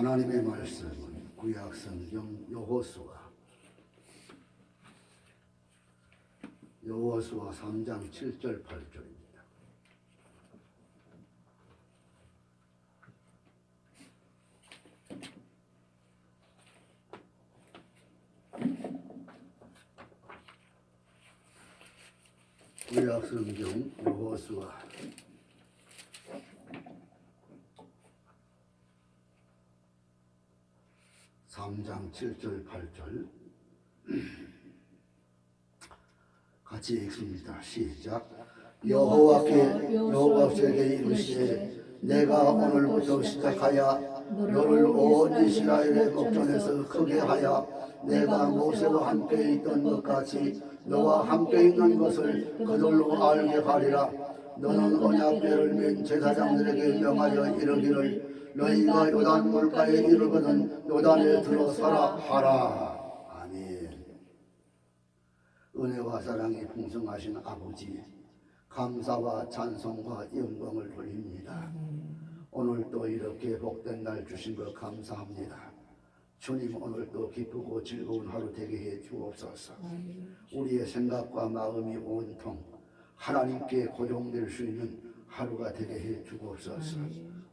하나님의 말씀은 구약 성경 여호수아 3장 7절 8절입니다. 구약 성경 여호수아 3장 7절 8절 같이 읽습니다. 시작. 여호와께서 이르시되 내가 오늘부터 시작하여 너를 온 이스라엘의 목전에서 크게 하여 내가 모세와 함께 있던 것 같이 너와 함께 있는 것을 그들로 알게 하리라. 너는 언약궤를 맨 제사장들에게 명하여 이르기를 너희가 요단 물가에 이르거든 요단에 들어서라 하라. 아멘. 은혜와 사랑이 풍성하신 아버지, 감사와 찬송과 영광을 돌립니다. 오늘 또 이렇게 복된 날 주신 것 감사합니다. 주님, 오늘 또 기쁘고 즐거운 하루 되게 해 주옵소서. 우리의 생각과 마음이 온통 하나님께 고정될 수 있는 하루가 되게 해 주옵소서.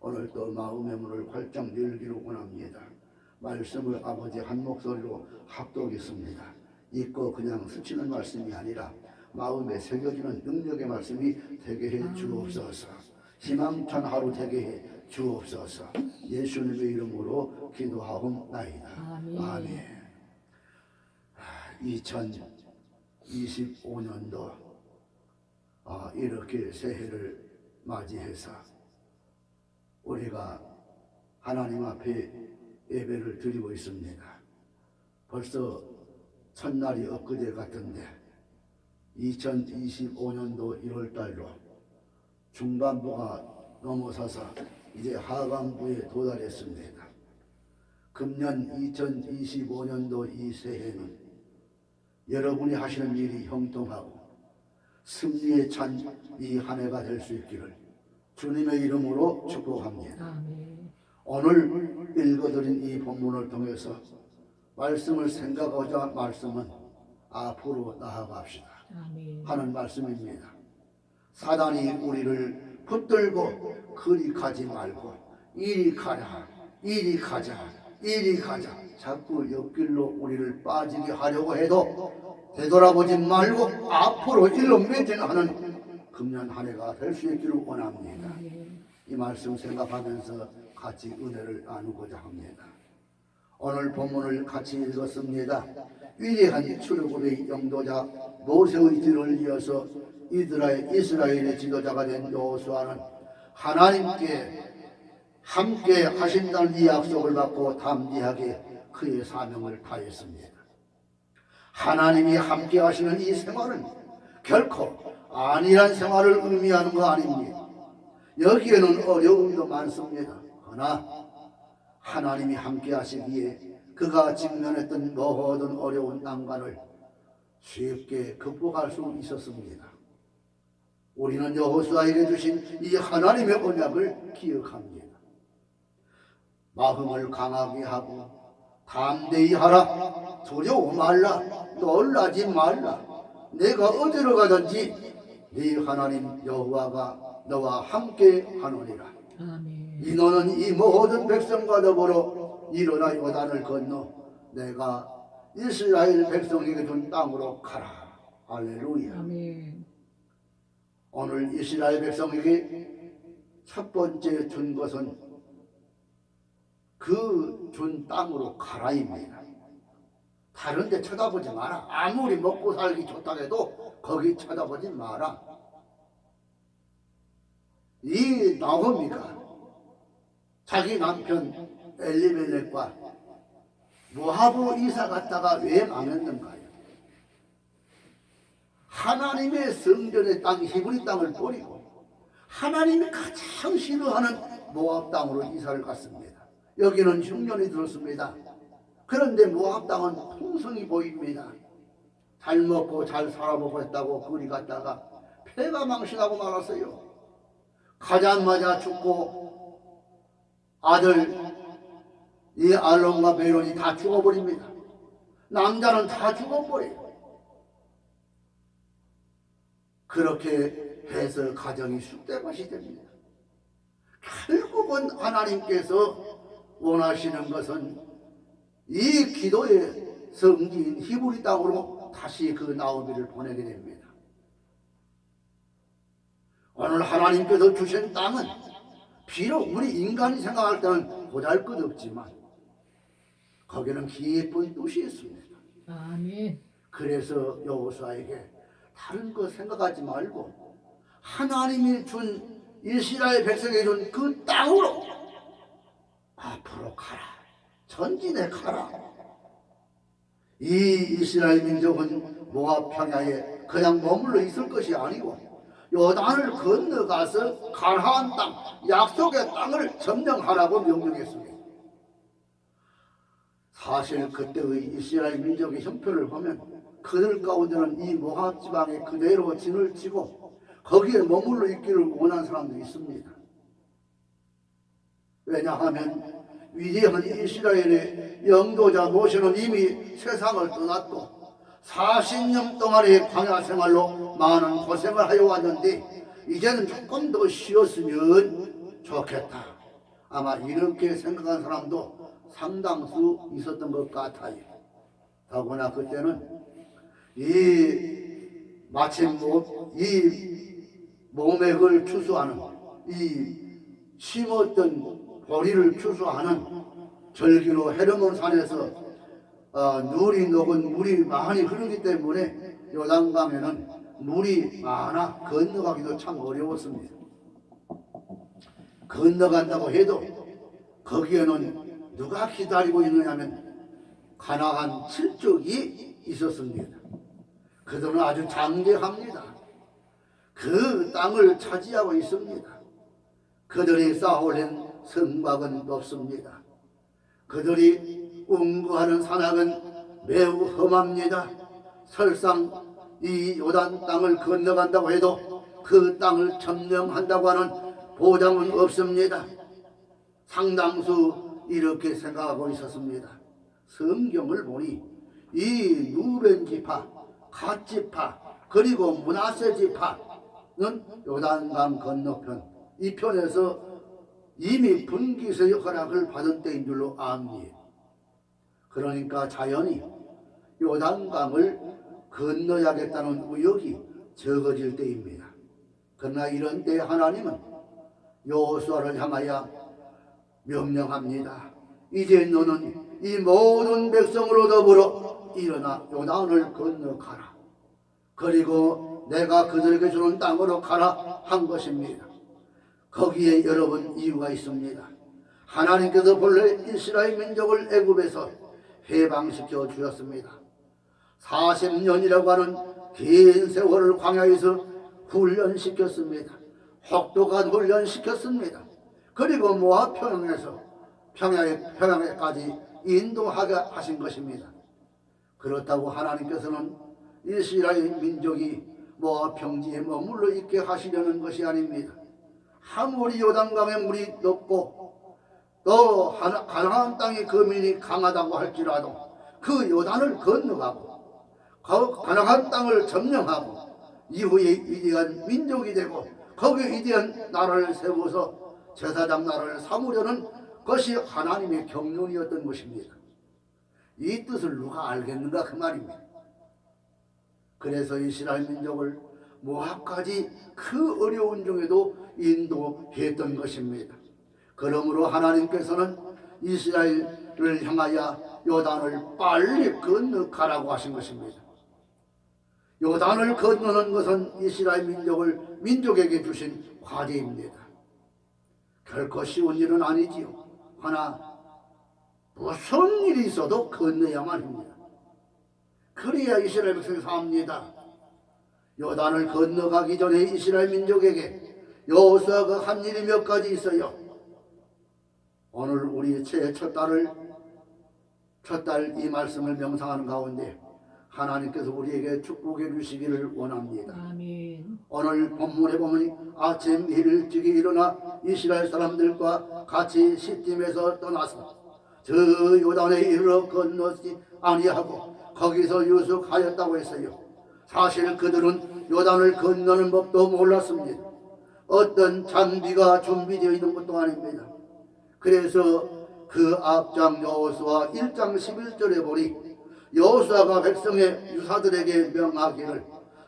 오늘 또 마음의 문을 활짝 열기로 원합니다. 말씀을 아버지 한 목소리로 합독했습니다. 읽고 그냥 스치는 말씀이 아니라 마음에 새겨지는 능력의 말씀이 되게 해 주옵소서. 희망찬 하루 되게 해 주옵소서. 예수님의 이름으로 기도하옵나이다. 아멘. 2025년도 이렇게 새해를 맞이해서 우리가 하나님 앞에 예배를 드리고 있습니다. 벌써 첫날이 엊그제 같은데 2025년도 1월달로 중반부가 넘어서서 이제 하반부에 도달했습니다. 금년 2025년도 이 새해는 여러분이 하시는 일이 형통하고 승리에 찬 이 한 해가 될 수 있기를 주님의 이름으로 축복합니다. 아멘. 오늘 읽어드린 이 본문을 통해서 말씀을 생각하자 말씀은 앞으로 나아갑시다 아멘. 하는 말씀입니다. 사단이 우리를 붙들고 그리 가지 말고 이리 가라, 이리 가자, 이리 가자 자꾸 옆길로 우리를 빠지게 하려고 해도 되돌아보지 말고 앞으로 일로 매진하는 금년 한 해가 될 수 있기를 원합니다. 이 말씀 생각하면서 같이 은혜를 나누고자 합니다. 오늘 본문을 같이 읽었습니다. 위대한 출애굽의 영도자 모세의 뒤를 이어서 이스라엘의 지도자가 된 여호수아는 하나님께 함께 하신다는 이 약속을 받고 담대하게 그의 사명을 다했습니다. 하나님이 함께 하시는 이 생활은 결코 안일한 생활을 의미하는 거 아닙니다. 여기에는 어려움도 많습니다. 그러나 하나님이 함께 하시기에 그가 직면했던 모든 어려운 난관을 쉽게 극복할 수 있었습니다. 우리는 여호수아에게 주신 이 하나님의 언약을 기억합니다. 마음을 강하게 하고 담대히 하라. 두려워 말라. 놀라지 말라. 내가 어디로 가든지 네 하나님 여호와가 너와 함께 하노니라. 아멘. 너는 이 모든 백성과 더불어 일어나 요단을 건너 내가 이스라엘 백성에게 준 땅으로 가라. 할렐루야. 아멘. 오늘 이스라엘 백성에게 첫 번째 준 것은 그 준 땅으로 가라입니다. 다른 데 쳐다보지 마라. 아무리 먹고 살기 좋다고 해도 거기 쳐다보지 마라. 이 나오미가 자기 남편 엘리멜렉과 모압으로 이사 갔다가 왜 망했는가요? 하나님의 성전의 땅 히브리 땅을 버리고 하나님이 가장 싫어하는 모압 땅으로 이사를 갔습니다. 여기는 흉년이 들었습니다. 그런데 모압 땅은 풍성이 보입니다. 잘 먹고 잘 살아보고 했다고 그리 갔다가 폐가 망신하고 말았어요. 가자마자 죽고 아들 이 알론과 베론이 다 죽어버립니다. 남자는 다 죽어버려요. 그렇게 해서 가정이 쑥대밭이 됩니다. 결국은 하나님께서 원하시는 것은 이 기도의 성지인 히브리 땅으로 다시 그 나오미를 보내게 됩니다. 오늘 하나님께서 주신 땅은 비록 우리 인간이 생각할 때는 보잘것없지만 거기는 깊은 뜻이 있습니다. 아멘. 그래서 여호수아에게 다른 거 생각하지 말고 하나님이 준 이스라엘 백성에게 준 그 땅으로 앞으로 가라. 전진해 가라. 이 이스라엘 민족은 모압 평야에 그냥 머물러 있을 것이 아니고 요단을 건너가서 가나안 땅, 약속의 땅을 점령하라고 명령했습니다. 사실 그때의 이스라엘 민족의 형편을 보면 그들 가운데는 이 모압 지방에 그대로 진을 치고 거기에 머물러 있기를 원한 사람도 있습니다. 왜냐하면 위대한 이스라엘의 영도자 모세는 이미 세상을 떠났고 40년 동안의 광야 생활로 많은 고생을 하여 왔는데 이제는 조금 더 쉬었으면 좋겠다. 아마 이렇게 생각한 사람도 상당수 있었던 것 같아요. 더구나 그때는 마침 이 모맥을 추수하는 이 심었던 보리를 추수하는 절기로 헤르몬 산에서 눈이 녹은 물이 많이 흐르기 때문에 요단강에는 물이 많아 건너가기도 참 어려웠습니다. 건너간다고 해도 거기에는 누가 기다리고 있느냐면 가나안 7족이 있었습니다. 그들은 아주 장대합니다. 그 땅을 차지하고 있습니다. 그들이 쌓아올린 성곽은 높습니다. 그들이 운구하는 산악은 매우 험합니다. 설상 이 요단 땅을 건너간다고 해도 그 땅을 점령한다고 하는 보장은 없습니다. 상당수 이렇게 생각하고 있었습니다. 성경을 보니 이 루벤 지파, 갓 지파, 그리고 므낫세 지파는 요단강 건너편 이 편에서 이미 분기세의 허락을 받은 때인 줄로 압니다. 그러니까 자연히 요단강을 건너야겠다는 의욕이 적어질 때입니다. 그러나 이런 때 하나님은 여호수아를 향하여 명령합니다. 이제 너는 이 모든 백성으로 더불어 일어나 요단을 건너가라. 그리고 내가 그들에게 주는 땅으로 가라 한 것입니다. 거기에 여러분 이유가 있습니다. 하나님께서 본래 이스라엘 민족을 애굽에서 해방시켜 주셨습니다. 40년이라고 하는 긴 세월을 광야에서 훈련시켰습니다. 혹독한 훈련시켰습니다. 그리고 모압 평양에서 평양에까지 인도하게 하신 것입니다. 그렇다고 하나님께서는 이스라엘 민족이 모압 평지에 머물러 있게 하시려는 것이 아닙니다. 아무리 요단강의 물이 높고 또 가나안 땅의 거민이 강하다고 할지라도 그 요단을 건너가고 가나안 땅을 점령하고 이후에 위대한 민족이 되고 거기에 위대한 나라를 세워서 제사장 나라를 삼으려는 것이 하나님의 경륜이었던 것입니다. 이 뜻을 누가 알겠는가 그 말입니다. 그래서 이스라엘 민족을 모압까지 그 어려운 중에도 인도했던 것입니다. 그러므로 하나님께서는 이스라엘을 향하여 요단을 빨리 건너가라고 하신 것입니다. 요단을 건너는 것은 이스라엘 민족에게 주신 과제입니다. 결코 쉬운 일은 아니지요. 하나 무슨 일이 있어도 건너야만 합니다. 그래야 이스라엘 백성이 삽니다. 요단을 건너가기 전에 이스라엘 민족에게 여호수아가 한 일이 몇 가지 있어요. 오늘 우리 첫 달 이 말씀을 명상하는 가운데 하나님께서 우리에게 축복해 주시기를 원합니다. 아멘. 오늘 본문에 보면 아침 일찍이 일어나 이스라엘 사람들과 같이 시딤에서 떠나서 저 요단에 이르러 건너지 아니하고 거기서 유숙하였다고 했어요. 사실 그들은 요단을 건너는 법도 몰랐습니다. 어떤 장비가 준비되어 있는 것도 아닙니다. 그래서 그 앞장 여호수아 1장 11절에 보니 여호수아가 백성의 유사들에게 명하기를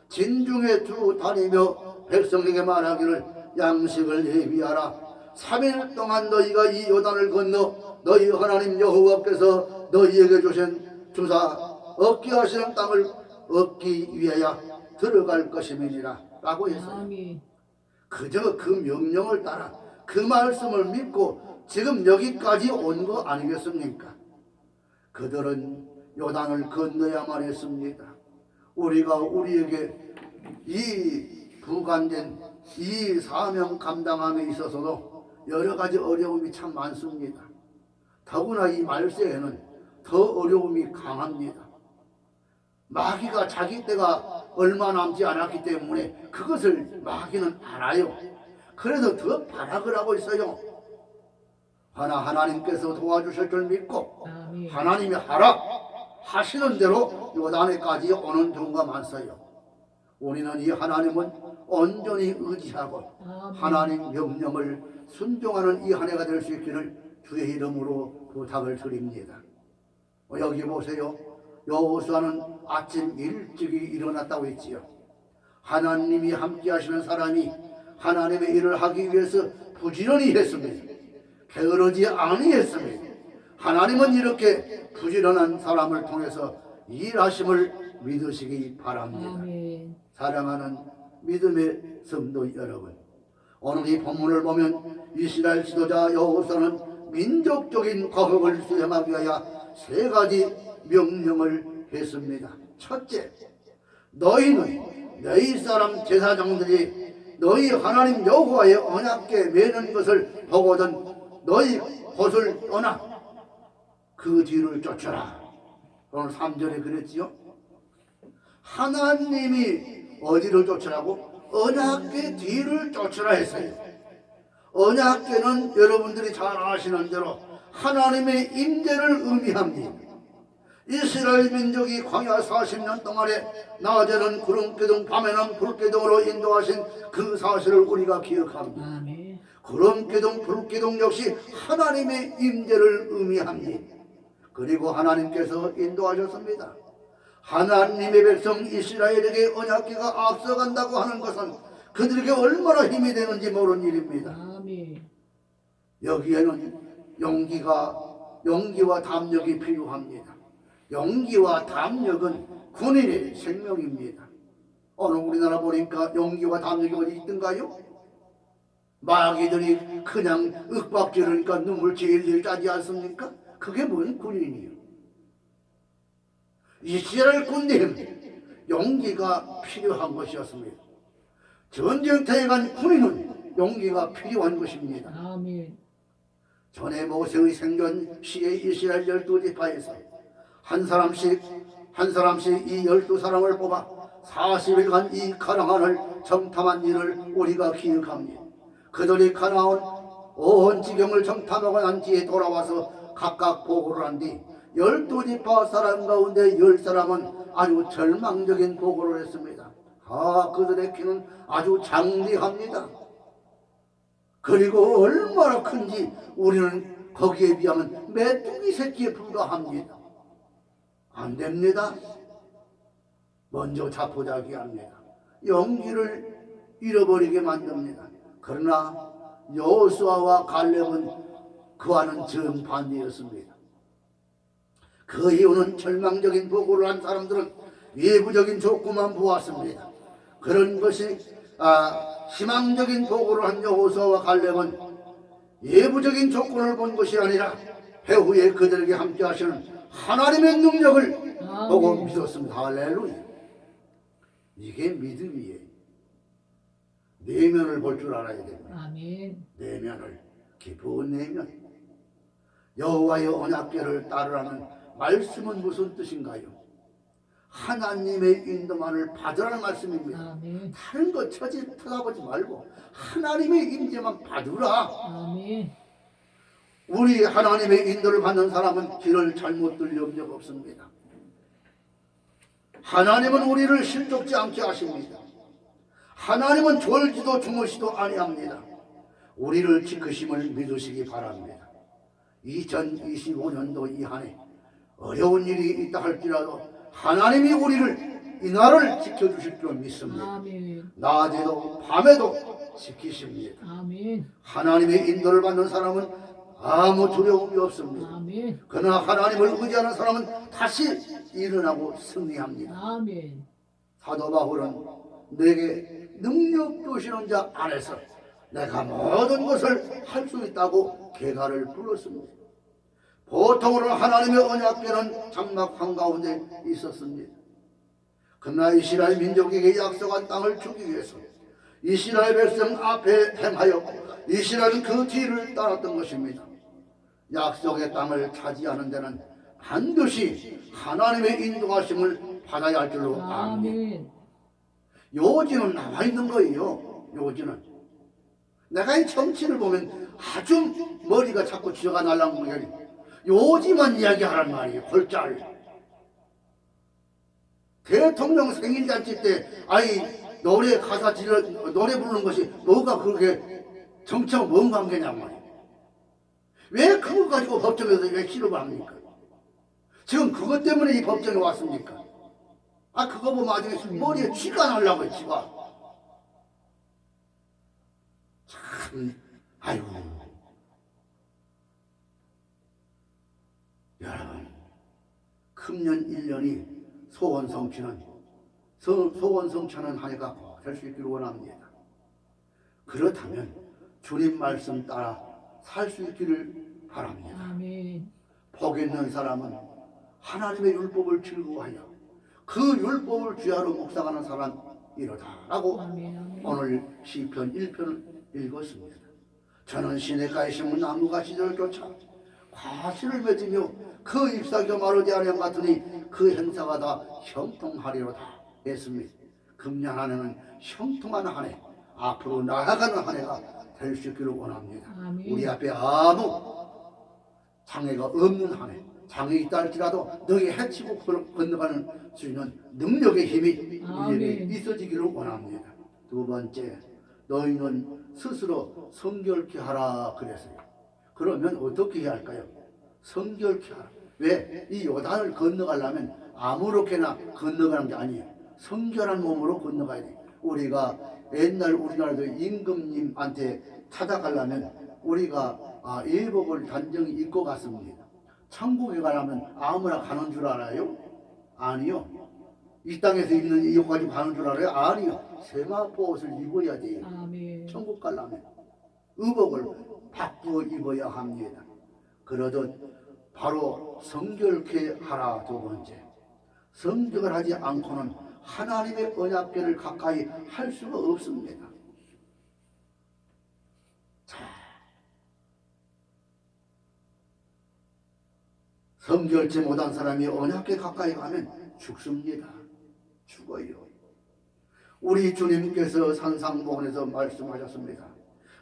진중에 두 다니며 백성에게 말하기를 양식을 예비하라. 3일 동안 너희가 이 요단을 건너 너희 하나님 여호와께서 너희에게 주신 주사 얻게 하시는 땅을 얻기 위하여 들어갈 것임이니라 라고 했어요. 그저 그 명령을 따라 그 말씀을 믿고 지금 여기까지 온 거 아니겠습니까? 그들은 요단을 건너야만 했습니다. 우리가 우리에게 이 부관된 이 사명 감당함에 있어서도 여러 가지 어려움이 참 많습니다. 더구나 이 말세에는 더 어려움이 강합니다. 마귀가 자기 때가 얼마 남지 않았기 때문에 그것을 마귀는 알아요. 그래서 더 발악을 하고 있어요. 하나님께서 도와주실 줄 믿고 하나님이 하라 하시는 대로 요단에까지 오는 경우가 많어요. 우리는 이 하나님은 온전히 의지하고 하나님 명령을 순종하는 이 한 해가 될 수 있기를 주의 이름으로 부탁을 드립니다. 여기 보세요. 여호수아는 아침 일찍이 일어났다고 했지요. 하나님이 함께 하시는 사람이 하나님의 일을 하기 위해서 부지런히 했습니다. 게으르지 아니했습니다. 하나님은 이렇게 부지런한 사람을 통해서 일하심을 믿으시기 바랍니다. 아멘. 사랑하는 믿음의 성도 여러분, 오늘 이 본문을 보면 이스라엘 지도자 여호수아는 민족적인 거룩을 수행하기 위하여 세 가지 명령을 했습니다. 첫째, 너희는 너희 사람 제사장들이 너희 하나님 여호와의 언약궤 매는 것을 보거든 너희 곳을 떠나 그 뒤를 쫓아라. 오늘 3절에 그랬지요. 하나님이 어디를 쫓으라고? 언약궤 뒤를 쫓으라 했어요. 언약궤는 여러분들이 잘 아시는 대로 하나님의 임재를 의미합니다. 이스라엘 민족이 광야 40년 동안에 낮에는 구름기둥 밤에는 불기둥으로 인도하신 그 사실을 우리가 기억합니다. 구름기둥 불기둥 역시 하나님의 임재를 의미합니다. 그리고 하나님께서 인도하셨습니다. 하나님의 백성 이스라엘에게 언약궤가 앞서간다고 하는 것은 그들에게 얼마나 힘이 되는지 모르는 일입니다. 여기에는 용기와 담력이 필요합니다. 용기와 담력은 군인의 생명입니다. 오늘 우리나라 보니까 용기와 담력이 어디 있던가요? 마귀들이 그냥 윽박지르니까 눈물 질질 짜지 않습니까? 그게 뭔 군인이요? 이스라엘 군대는 용기가 필요한 것이었습니다. 전쟁터에 간 군인은 용기가 필요한 것입니다. 아멘. 전에 모세의 생전 시에 이스라엘 12지파에서 한 사람씩 이 12사람을 뽑아 40일간 이 가나안을 정탐한 일을 우리가 기억합니다. 그들이 가나안 온 지경을 정탐하고 난 뒤에 돌아와서 각각 보고를 한 뒤 12지파 사람 가운데 10사람은 아주 절망적인 보고를 했습니다. 그들의 키는 아주 장대합니다. 그리고 얼마나 큰지 우리는 거기에 비하면 메뚜기 새끼에 불과합니다. 안 됩니다. 먼저 자포자기합니다. 용기를 잃어버리게 만듭니다. 그러나 여호수아와 갈렙은 그와는 정반대였습니다. 그 이유는 절망적인 보고를 한 사람들은 외부적인 조건만 보았습니다. 그런 것이 희망적인 보고를 한 여호수아와 갈렙은 외부적인 조건을 본 것이 아니라 배후에 그들에게 함께 하시는 하나님의 능력을 보고 믿었습니다. 할렐루야. 이게 믿음이에요. 내면을 볼 줄 알아야 됩니다. 아멘. 내면을, 깊은 내면. 여호와의 언약궤를 따르라는 말씀은 무슨 뜻인가요? 하나님의 인도만을 받으라는 말씀입니다. 아멘. 다른 거 쳐다보지 말고 하나님의 임재만 받으라. 아멘. 우리 하나님의 인도를 받는 사람은 길을 잘못 들 염려가 없습니다. 하나님은 우리를 실족지 않게 하십니다. 하나님은 졸지도 주무시도 아니합니다. 우리를 지키심을 믿으시기 바랍니다. 2025년도 이 한 해 어려운 일이 있다 할지라도 하나님이 우리를 이날을 지켜주실 줄 믿습니다. 아멘. 낮에도 밤에도 지키십니다. 아멘. 하나님의 인도를 받는 사람은 아무 두려움이 없습니다. 아멘. 그러나 하나님을 의지하는 사람은 다시 일어나고 승리합니다. 아멘. 사도 바울은 내게 능력 주시는 자 안에서 내가 모든 것을 할 수 있다고 계가를 불렀습니다. 보통으로 하나님의 언약궤는 장막 한가운데 있었습니다. 그러나 이스라엘 민족에게 약속한 땅을 주기 위해서 이스라엘 백성 앞에 행하여 이스라엘은 그 뒤를 따랐던 것입니다. 약속의 땅을 차지하는 데는 반드시 하나님의 인도하심을 받아야 할 줄로 압니다. 아멘. 요지는 나와 있는 거예요. 요지는 내가 이 정치를 보면 아주 머리가 자꾸 쥐어가 날라오는 거예요. 요지만 이야기하란 말이에요. 골자를 대통령 생일잔치 때 아이 노래 가사 노래 부르는 것이 뭐가 그렇게 정치하고 뭔 관계냐 말이에요. 왜 그거 가지고 법정에서 왜 실업을 합니까? 지금 그것 때문에 이 법정에 왔습니까? 아 그거 보면 아주 머리에 쥐가 날라고요. 쥐가. 참 아이고 여러분 금년 1년이 소원 성취는 한 해가 될 수 있기를 원합니다. 그렇다면 주님 말씀 따라 살 수 있기를 바랍니다. 아멘. 복 있는 사람은 하나님의 율법을 즐거워하여 그 율법을 주야로 묵상하는 사람이로다라고 아멘. 아멘. 오늘 시편 1편을 읽었습니다. 저는 시냇가에 심은 나무가 시절을 쫓아 과실을 맺으며 그 잎사귀가 마르지 아니함 같으니 그 행사가 다 형통하리로다 했습니다. 금년 한 해는 형통한 한 해, 앞으로 나아가는 한 해가 될 수 있기를 원합니다. 아멘. 우리 앞에 아무 장애가 없는 한 해, 장애 있다 할지라도 너희 해치고 건너가는 수 있는 능력의 힘이 우리에게 아멘. 있어지기를 원합니다. 두 번째, 너희는 스스로 성결케 하라 그랬어요. 그러면 어떻게 해야 할까요? 성결케 하라. 왜? 이 요단을 건너가려면 아무렇게나 건너가는 게 아니에요. 성결한 몸으로 건너가야 돼요. 우리가 옛날 우리나라도 임금님한테 찾아가려면 우리가 예복을 단정히 입고 갔습니다. 천국에 가려면 아무나 가는 줄 알아요? 아니요. 이 땅에서 입는 이거 가지고 가는 줄 알아요? 아니요. 세마포 옷을 입어야 돼요. 아멘. 천국 가려면 의복을 바꾸어 입어야 합니다. 그러듯 바로 성결케 하라. 두 번째, 성결하지 않고는 하나님의 언약궤를 가까이 할 수가 없습니다. 자, 성결치 못한 사람이 언약궤 가까이 가면 죽습니다. 죽어요. 우리 주님께서 산상복원에서 말씀하셨습니다.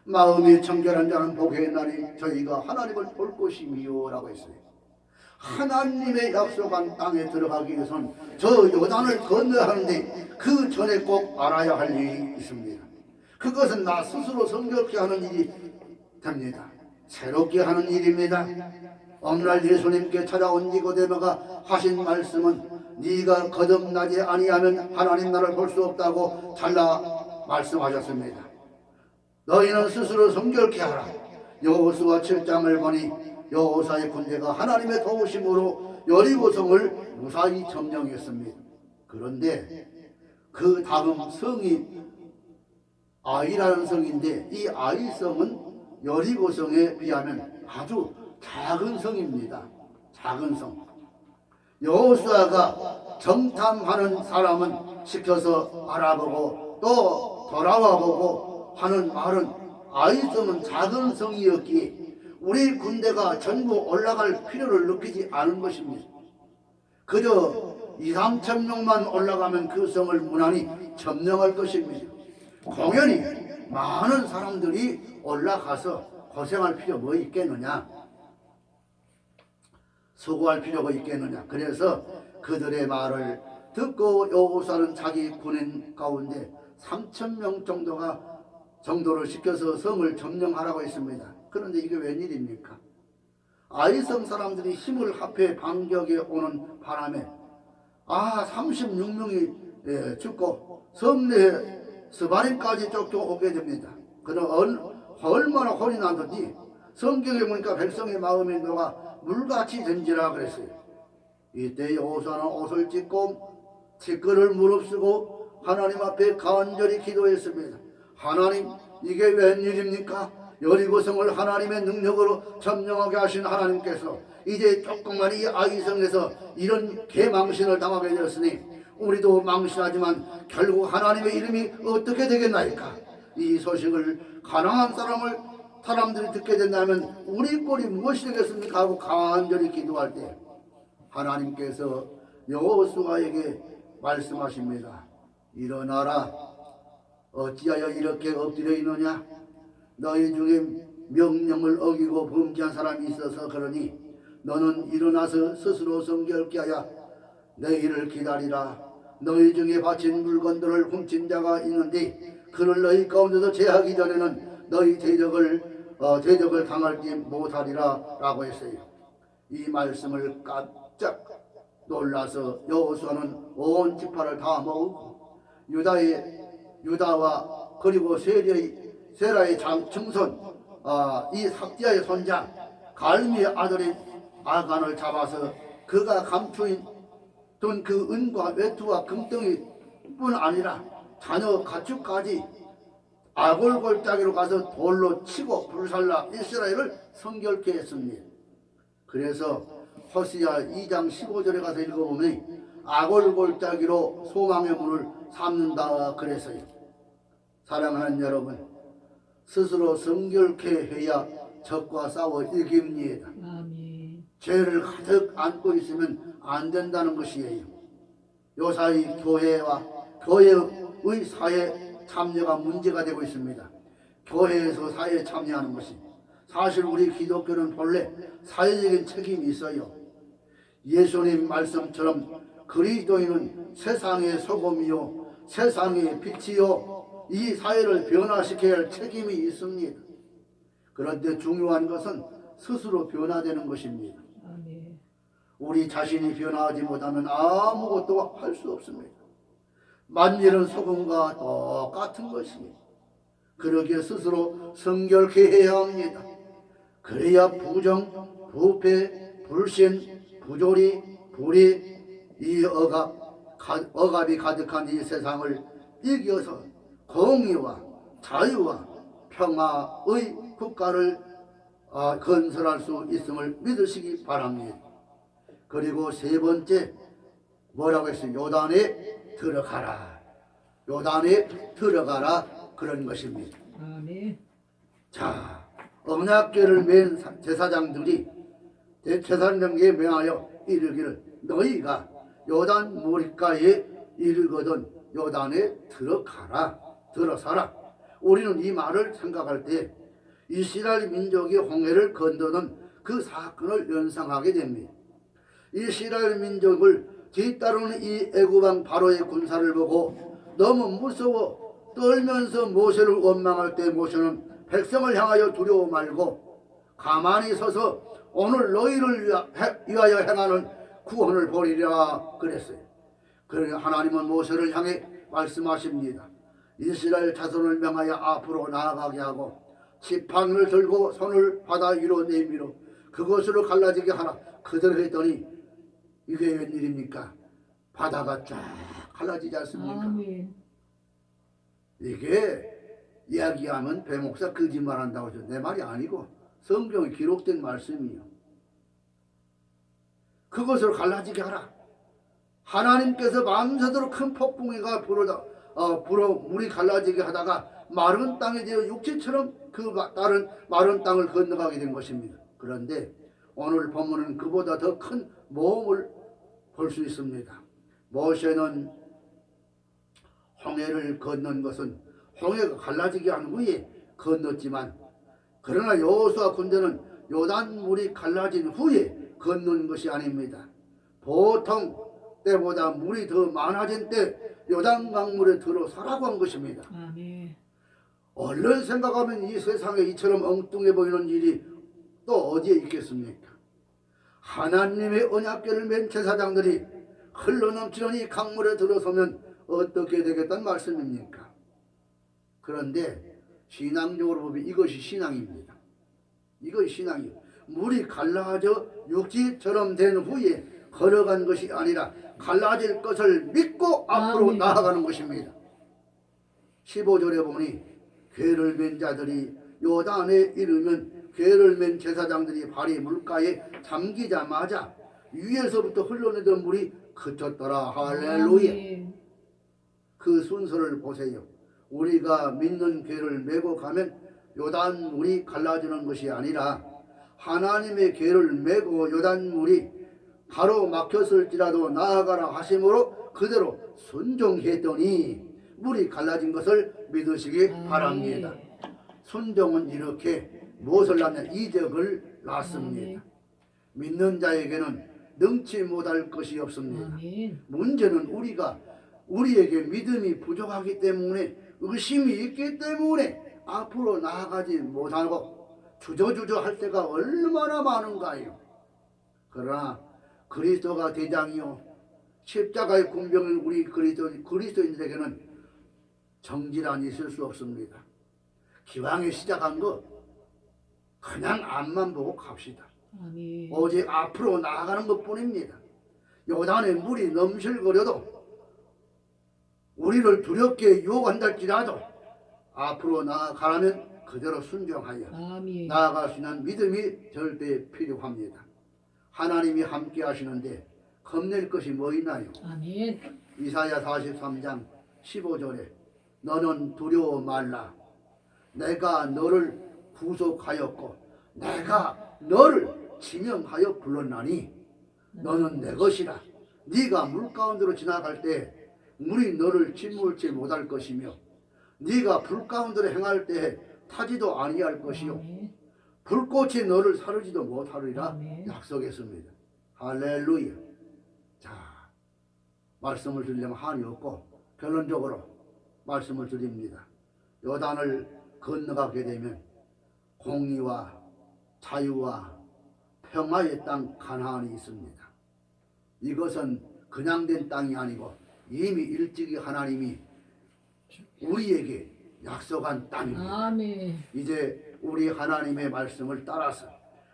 마음이 청결한 자는 복의 날이 저희가 하나님을 볼 것이미요 라고 했어요. 하나님의 약속한 땅에 들어가기 위해서는 저 요단을 건너야 하는데 그 전에 꼭 알아야 할 일이 있습니다. 그것은 나 스스로 성결케 하는 일이 됩니다. 새롭게 하는 일입니다. 어느 날 예수님께 찾아온 니고데모가 하신 말씀은 네가 거듭나지 아니하면 하나님 나라를 볼 수 없다고 잘라 말씀하셨습니다. 너희는 스스로 성결케 하라. 여호수아 7장을 보니 여호사의 군대가 하나님의 도우심으로 여리고성을 무사히 점령했습니다. 그런데 그 다음 성이 아이라는 성인데 이 아이성은 여리고성에 비하면 아주 작은 성입니다. 작은 성. 여호수아가 정탐하는 사람은 시켜서 알아보고 또 돌아와보고 하는 말은 아이성은 작은 성이었기에 우리 군대가 전부 올라갈 필요를 느끼지 않은 것입니다. 그저 2~3천 명만 올라가면 그 성을 무난히 점령할 것입니다. 공연히 많은 사람들이 올라가서 고생할 필요 뭐 있겠느냐? 수고할 필요가 있겠느냐. 그래서 그들의 말을 듣고 여호수아는 자기 군인 가운데 3,000명 정도를 시켜서 성을 점령하라고 했습니다. 그런데 이게 웬일입니까? 아이성 사람들이 힘을 합해 반격에 오는 바람에 36명이 죽고 성내에 스바림까지 쫓겨오게 됩니다. 그럼 얼마나 혼이 나든지 성경에 보니까 백성의 마음이 녹아 물같이 된지라 그랬어요. 이때 여호수아는 옷을 찢고 티끌을 무릅쓰고 하나님 앞에 간절히 기도했습니다. 하나님, 이게 웬일입니까? 여리고성을 하나님의 능력으로 점령하게 하신 하나님께서 이제 조금만 이 아이성에서 이런 개망신을 당하게 되었으니 우리도 망신하지만 결국 하나님의 이름이 어떻게 되겠나이까? 이 소식을 가난한 사람들이 듣게 된다면 우리 꼴이 무엇이 되겠습니까? 하고 간절히 기도할 때 하나님께서 여호수아에게 말씀하십니다. 일어나라. 어찌하여 이렇게 엎드려 있느냐? 너희 중에 명령을 어기고 범죄한 사람이 있어서 그러니 너는 일어나서 스스로 성결케 하여 내일을 기다리라. 너희 중에 바친 물건들을 훔친 자가 있는데 그를 너희 가운데서 제하기 전에는 너희 대적을 당할지 못하리라 라고 했어요. 이 말씀을 깜짝 놀라서 여호수아는 온 지파를 다 모으고 유다와 그리고 세라의 증손 이 삭디아의 손자 갈미의 아들인 아간을 잡아서 그가 감추인 그 은과 외투와 금덩이 뿐 아니라 자녀 가축까지 아골골짜기로 가서 돌로 치고 불살라 이스라엘을 성결케 했습니다. 그래서 호시아 2장 15절에 가서 읽어보면 아골골짜기로 소망의 문을 삼는다 그랬어요. 사랑하는 여러분, 스스로 성결케 해야 적과 싸워 이깁니다. 아멘. 죄를 가득 안고 있으면 안 된다는 것이에요. 요사이 교회의 사회 참여가 문제가 되고 있습니다. 교회에서 사회에 참여하는 것이 사실 우리 기독교는 본래 사회적인 책임이 있어요. 예수님 말씀처럼 그리스도인은 세상의 소금이요 세상의 빛이요 이 사회를 변화시켜야 할 책임이 있습니다. 그런데 중요한 것은 스스로 변화되는 것입니다. 아멘. 우리 자신이 변화하지 못하면 아무것도 할 수 없습니다. 만일은 소금과 똑같은 것입니다. 그러기에 스스로 성결케 해야 합니다. 그래야 부정, 부패, 불신, 부조리, 불의 이 억압이 가득한 이 세상을 이겨서 공의와 자유와 평화의 국가를 건설할 수 있음을 믿으시기 바랍니다. 그리고 세 번째 뭐라고 했어요? 요단에 들어가라. 요단에 들어가라 그런 것입니다. 아멘. 자, 언약궤를 맨 제사장에게 명하여 이르기를 너희가 요단 물가에 이르거든 요단에 들어서라. 우리는 이 말을 생각할 때 이스라엘 민족이 홍해를 건너는 그 사건을 연상하게 됩니다. 이스라엘 민족을 뒤따르는 이 애굽왕 바로의 군사를 보고 너무 무서워 떨면서 모세를 원망할 때 모세는 백성을 향하여 두려워 말고 가만히 서서 오늘 너희를 위하여 행하는 구원을 보리라 그랬어요. 그러니 하나님은 모세를 향해 말씀하십니다. 이스라엘 자손을 명하여 앞으로 나아가게 하고 지팡이를 들고 손을 바다 위로 내밀어 그것으로 갈라지게 하라. 그대로 했더니 이게 웬일입니까? 바다가 쫙 갈라지지 않습니까? 아멘. 이게 이야기하면 배목사 거짓말한다고 해서 내 말이 아니고 성경에 기록된 말씀이요. 그것을 갈라지게 하라. 하나님께서 밤새도록 큰 폭풍이가 불어 물이 갈라지게 하다가 마른 땅에 되어 육지처럼 그 다른 마른 땅을 건너가게 된 것입니다. 그런데 오늘 본문은 그보다 더 큰 모험을 볼 수 있습니다. 모세는 홍해를 건넌 것은 홍해가 갈라지게 한 후에 건넜지만 그러나 여호수아 군대는 요단 물이 갈라진 후에 걷는 것이 아닙니다. 보통 때보다 물이 더 많아진 때 요단강물에 들어서라고 한 것입니다. 아멘. 얼른 생각하면 이 세상에 이처럼 엉뚱해 보이는 일이 또 어디에 있겠습니까? 하나님의 언약궤를 맨 제사장들이 흘러넘치는 이 강물에 들어서면 어떻게 되겠다는 말씀입니까? 그런데 신앙적으로 보면 이것이 신앙입니다. 이것이 신앙이에요. 물이 갈라져 육지처럼 된 후에 걸어간 것이 아니라 갈라질 것을 믿고 앞으로 아멘. 나아가는 것입니다. 15절에 보니 궤를 맨 자들이 요단에 이르면 궤를 맨 제사장들이 발이 물가에 잠기자마자 위에서부터 흘러내던 물이 그쳤더라. 할렐루야. 아멘. 그 순서를 보세요. 우리가 믿는 궤를 메고 가면 요단 물이 갈라지는 것이 아니라 하나님의 궤를 메고 요단 물이 가로막혔을지라도 나아가라 하심으로 그대로 순종했더니 물이 갈라진 것을 믿으시기 바랍니다. 순종은 이렇게 무엇을 낳냐? 이적을 낳습니다. 믿는 자에게는 능치 못할 것이 없습니다. 아멘. 문제는 우리에게 믿음이 부족하기 때문에 의심이 있기 때문에 앞으로 나아가지 못하고 주저주저 할 때가 얼마나 많은가요? 그러나 그리스도가 대장이요 십자가의 군병인 우리 그리스도인들에게는 정질환이 있을 수 없습니다. 기왕에 시작한 거 그냥 앞만 보고 갑시다. 아멘. 오직 앞으로 나아가는 것뿐입니다. 요단에 물이 넘실거려도 우리를 두렵게 유혹한달지라도 앞으로 나아가라면 그대로 순종하여 아멘. 나아갈 수 있는 믿음이 절대 필요합니다. 하나님이 함께 하시는데 겁낼 것이 뭐 있나요? 아멘. 이사야 43장 15절에 너는 두려워 말라. 내가 너를 구속하였고 내가 너를 지명하여 불렀나니 너는 내 것이라. 네가 물 가운데로 지나갈 때 물이 너를 짓물지 못할 것이며 네가 불 가운데로 행할 때 타지도 아니할 것이요 아멘. 불꽃이 너를 사르지도 못하리라 아멘. 약속했습니다. 할렐루야. 자, 말씀을 드리려면 한이 없고 결론적으로 말씀을 드립니다. 요단을 건너가게 되면 공의와 자유와 평화의 땅 가나안이 있습니다. 이것은 그냥 된 땅이 아니고 이미 일찍이 하나님이 우리에게 약속한 땅입니다. 아멘. 이제 우리 하나님의 말씀을 따라서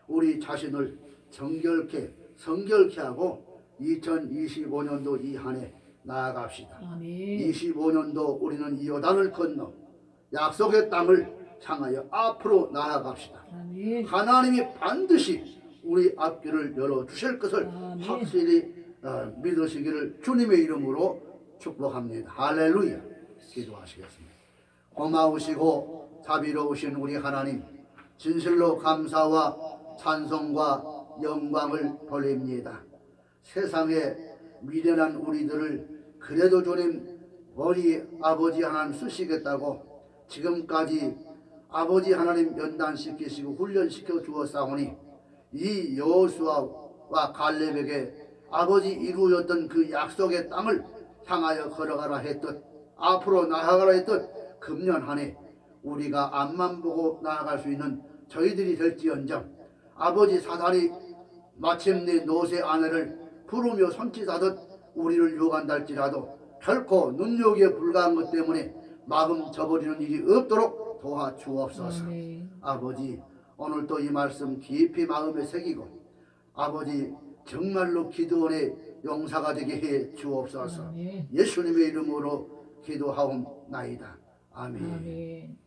우리 자신을 성결케 하고 2025년도 이 한 해 나아갑시다. 아멘. 25년도 우리는 이 요단을 건너 약속의 땅을 향하여 앞으로 나아갑시다. 아멘. 하나님이 반드시 우리 앞길을 열어주실 것을 아멘. 확실히 믿으시기를 주님의 이름으로 축복합니다. 할렐루야. 기도하시겠습니다. 고마우시고 자비로우신 우리 하나님, 진실로 감사와 찬송과 영광을 돌립니다. 세상에 미련한 우리들을 그래도 주님 우리 아버지 하나님 쓰시겠다고 지금까지 아버지 하나님 연단시키시고 훈련시켜 주었사오니 이 여호수아와 갈렙에게 아버지 이루어졌던 그 약속의 땅을 향하여 걸어가라 했듯 앞으로 나아가라 했듯 금년 한 해 우리가 앞만 보고 나아갈 수 있는 저희들이 될지언정 아버지 사단이 마침내 노새 아내를 부르며 손짓하듯 우리를 유혹한다 할지라도 결코 눈요기에 불과한 것 때문에 마음 저버리는 일이 없도록 도와주옵소서. 아멘. 아버지 오늘도 이 말씀 깊이 마음에 새기고 아버지 정말로 기도원의 용사가 되게 해 주옵소서. 아멘. 예수님의 이름으로 기도하옵나이다. 아멘. 아멘.